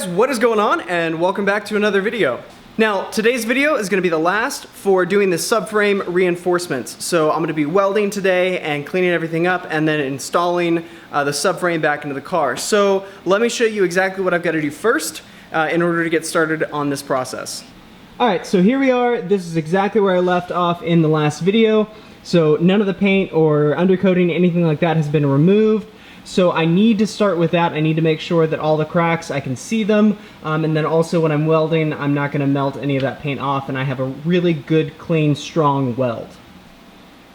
guys, what is going on? And welcome back to another video. Now, today's video is gonna be the last for doing the subframe reinforcements. So I'm gonna be welding today and cleaning everything up and then installing the subframe back into the car. So let me show you exactly what I've gotta do first in order to get started on this process. All right, so here we are. This is exactly where I left off in the last video. So none of the paint or undercoating, anything like that has been removed. So I need to start with that. I need to make sure that all the cracks, I can see them. And then also when I'm welding, I'm not gonna melt any of that paint off and I have a really good, clean, strong weld.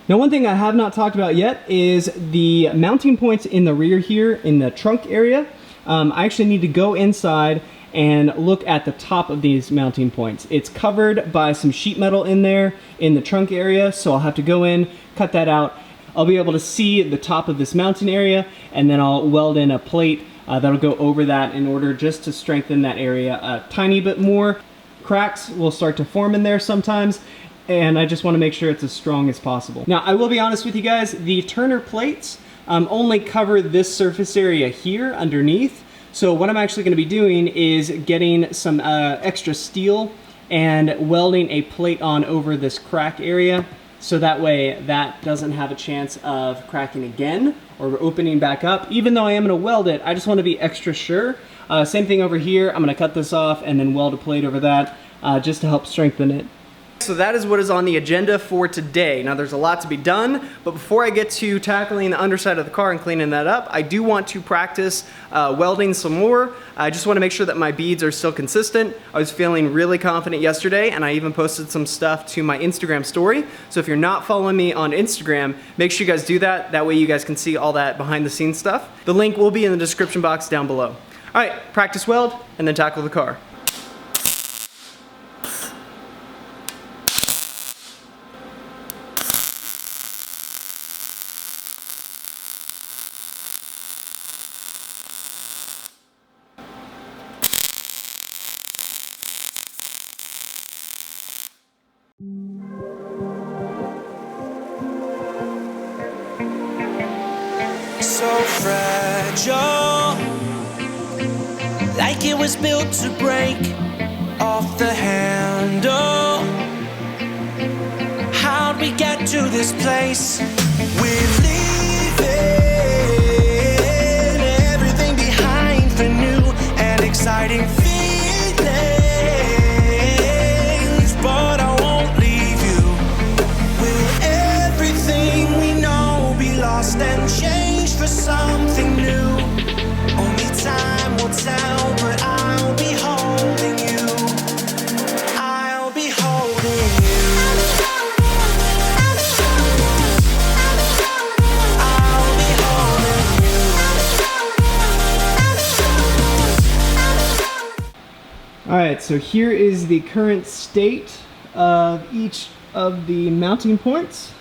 Now one thing I have not talked about yet is the mounting points in the rear here in the trunk area. I actually need to go inside and look at the top of these mounting points. It's covered by some sheet metal in there in the trunk area, so I'll have to go in, cut that out. I'll be able to see the top of this mounting area, and then I'll weld in a plate that'll go over that in order just to strengthen that area a tiny bit more. Cracks will start to form in there sometimes, and I just want to make sure it's as strong as possible. Now, I will be honest with you guys, the Turner plates only cover this surface area here underneath. So what I'm actually going to be doing is getting some extra steel and welding a plate on over this crack area. So that way that doesn't have a chance of cracking again or opening back up. Even though I am going to weld it, I just want to be extra sure. Same thing over here. I'm going to cut this off and then weld a plate over that just to help strengthen it. So that is what is on the agenda for today. Now there's a lot to be done, but before I get to tackling the underside of the car and cleaning that up, I do want to practice welding some more. I just want to make sure that my beads are still consistent. I was feeling really confident yesterday, and I even posted some stuff to my Instagram story. So if you're not following me on Instagram, make sure you guys do that. That way you guys can see all that behind the scenes stuff. The link will be in the description box down below. All right, practice weld and then tackle the car. So fragile, like it was built to break off the handle. How'd we get to this place? We're leaving everything behind for new and exciting feelings, but I won't leave you. Will everything we know be lost and changed for something new? Only time will tell, but I'll be holding you. I'll be holding you. I'll be holding you. All right, so here is the current state of each of the mounting points.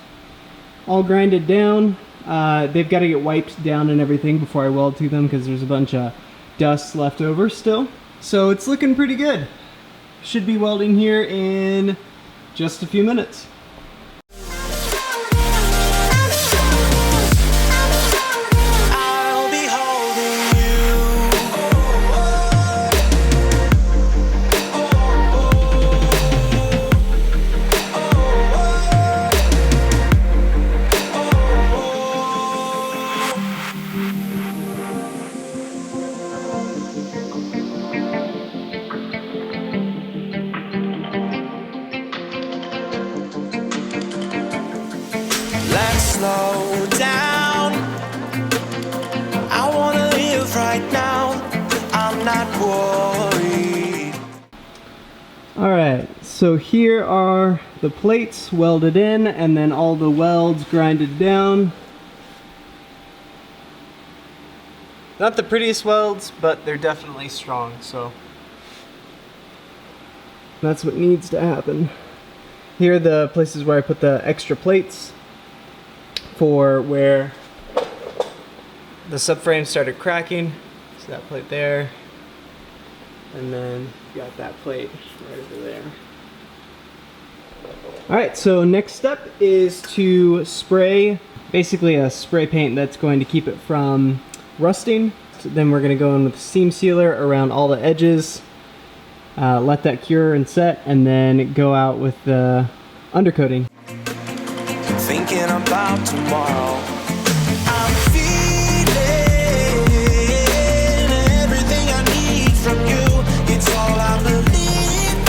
All grinded down. They've got to get wiped down and everything before I weld to them because there's a bunch of dust left over still. So it's looking pretty good. Should be welding here in just a few minutes. I'll be holding you. Let's slow down. I wanna live right now. I'm not worried. All right, so here are the plates welded in and then all the welds grinded down. Not the prettiest welds, but they're definitely strong, so that's what needs to happen. Here are the places where I put the extra plates for where the subframe started cracking. So that plate there, and then you got that plate right over there. Alright, so next step is to spray basically a spray paint that's going to keep it from rusting. So then we're gonna go in with seam sealer around all the edges, let that cure and set, and then go out with the undercoating. Thinking about tomorrow. I'm feeling everything I need from you. It's all I believe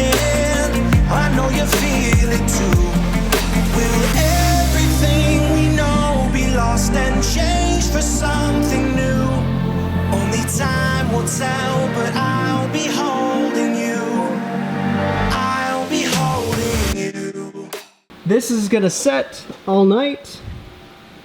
in. I know you feel it too. Will everything we know be lost and changed for something new? Only time will tell, but I'll be holding you. I'll be holding you. This is gonna set all night.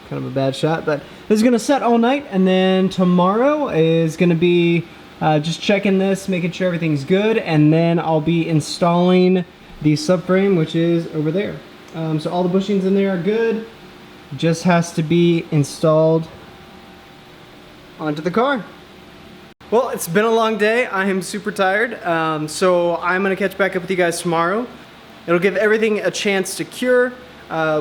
Kind of a bad shot, but this is gonna set all night, and then tomorrow is gonna be just checking this, making sure everything's good, and then I'll be installing the subframe, which is over there. So all the bushings in there are good. Just has to be installed onto the car. Well, it's been a long day. I am super tired. So I'm gonna catch back up with you guys tomorrow. It'll give everything a chance to cure,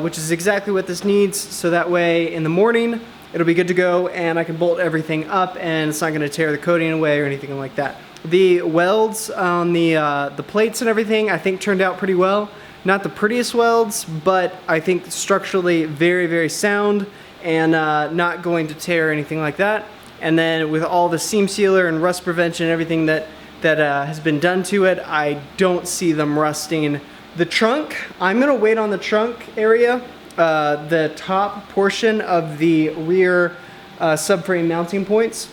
which is exactly what this needs. So that way in the morning, it'll be good to go and I can bolt everything up and it's not gonna tear the coating away or anything like that. The welds on the plates and everything, I think turned out pretty well. Not the prettiest welds, but I think structurally very, very sound and not going to tear or anything like that. And then with all the seam sealer and rust prevention and everything that has been done to it, I don't see them rusting. The trunk, I'm gonna wait on the trunk area, the top portion of the rear subframe mounting points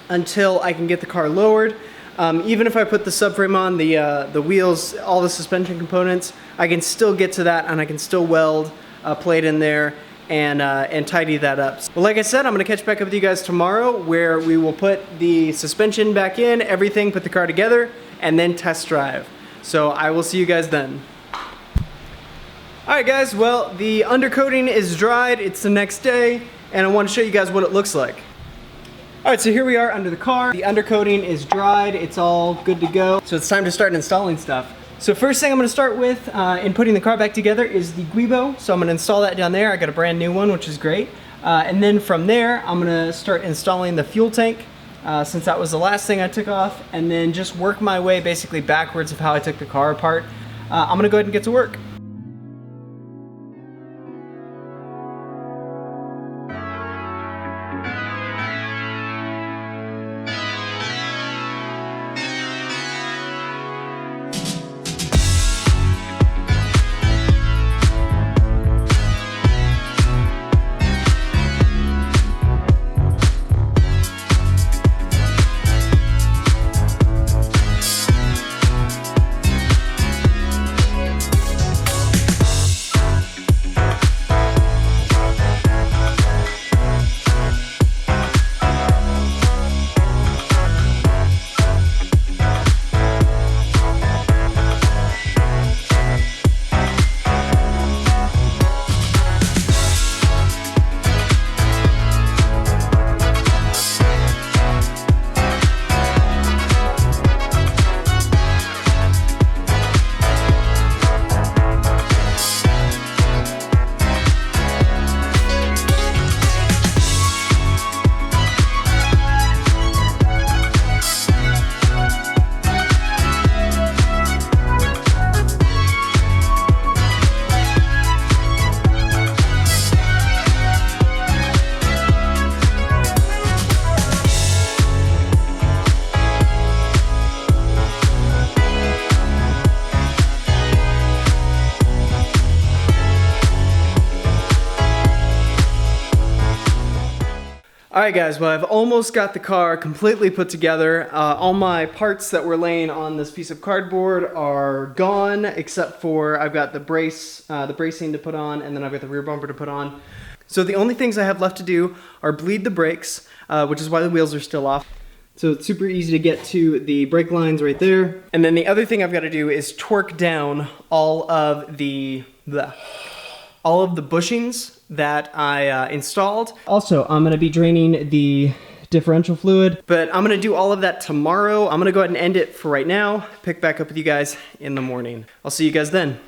until I can get the car lowered. Even if I put the subframe on, the wheels, all the suspension components, I can still get to that and I can still weld a plate in there and tidy that up. Well, like I said, I'm gonna catch back up with you guys tomorrow where we will put the suspension back in, everything, put the car together, and then test drive. So I will see you guys then. All right guys, well, the undercoating is dried. It's the next day and I want to show you guys what it looks like. All right, so here we are under the car. The undercoating is dried. It's all good to go. So it's time to start installing stuff. So first thing I'm gonna start with in putting the car back together is the guibo. So I'm gonna install that down there. I got a brand new one, which is great. And then from there, I'm gonna start installing the fuel tank since that was the last thing I took off, and then just work my way basically backwards of how I took the car apart. I'm gonna go ahead and get to work. Alright guys, well I've almost got the car completely put together. All my parts that were laying on this piece of cardboard are gone, except for I've got the bracing to put on, and then I've got the rear bumper to put on. So the only things I have left to do are bleed the brakes, which is why the wheels are still off. So it's super easy to get to the brake lines right there. And then the other thing I've got to do is torque down all of the bushings that I installed. Also, I'm gonna be draining the differential fluid, but I'm gonna do all of that tomorrow. I'm gonna go ahead and end it for right now, pick back up with you guys in the morning. I'll see you guys then.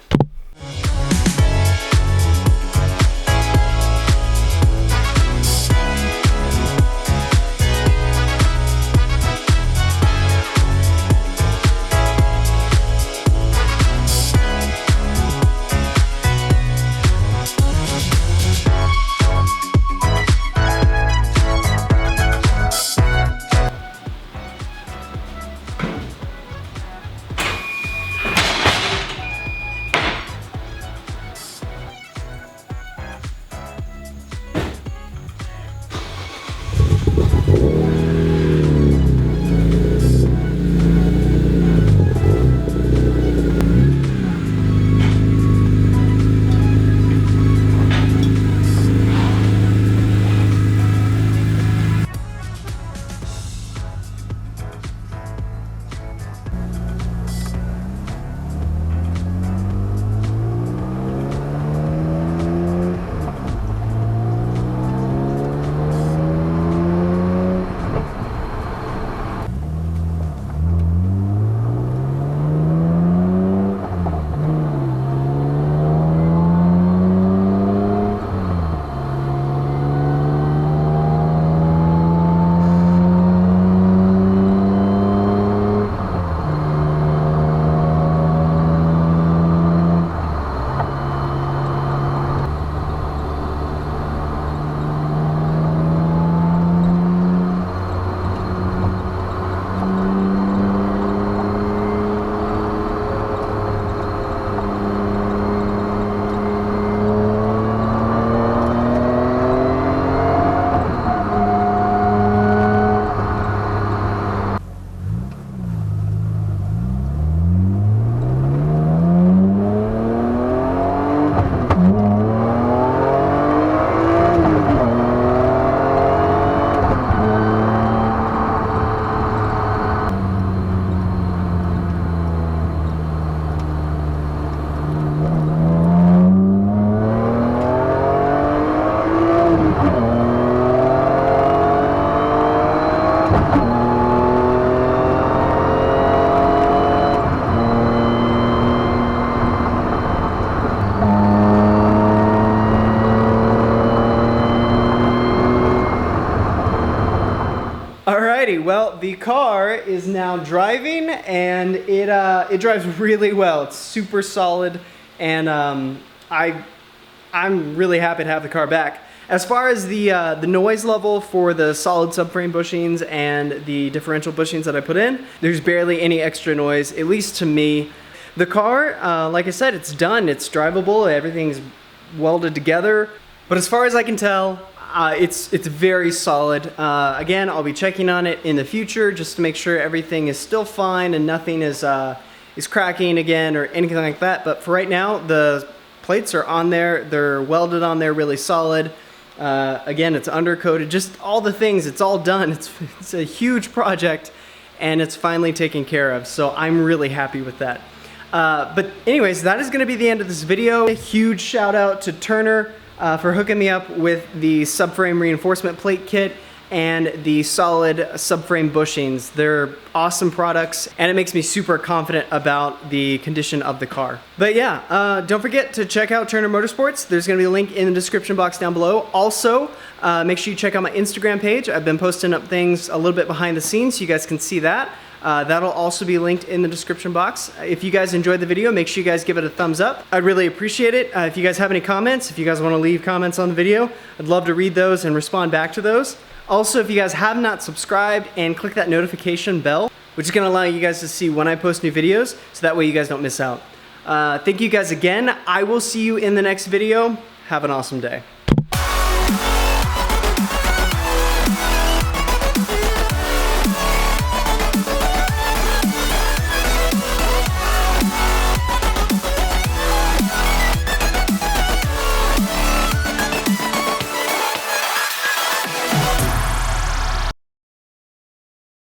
well, the car is now driving, and it drives really well. It's super solid, and I'm really happy to have the car back. As far as the noise level for the solid subframe bushings and the differential bushings that I put in, there's barely any extra noise, at least to me. The car, like I said, it's done. It's drivable. Everything's welded together. But as far as I can tell, it's very solid. Again, I'll be checking on it in the future just to make sure everything is still fine and nothing is cracking again or anything like that. But for right now, the plates are on there. They're welded on there really solid. Again, it's undercoated. Just all the things. It's all done. It's a huge project, and it's finally taken care of. So I'm really happy with that. But anyways, that is going to be the end of this video. A huge shout out to Turner for hooking me up with the subframe reinforcement plate kit and the solid subframe bushings. They're awesome products, and it makes me super confident about the condition of the car. But yeah, don't forget to check out Turner Motorsports. There's gonna be a link in the description box down below. Also, make sure you check out my Instagram page. I've been posting up things a little bit behind the scenes so you guys can see that. That'll also be linked in the description box. If you guys enjoyed the video, make sure you guys give it a thumbs up. I'd really appreciate it. If you guys have any comments, if you guys want to leave comments on the video, I'd love to read those and respond back to those. Also, if you guys have not subscribed, and click that notification bell, which is going to allow you guys to see when I post new videos, so that way you guys don't miss out. Thank you guys again. I will see you in the next video. Have an awesome day.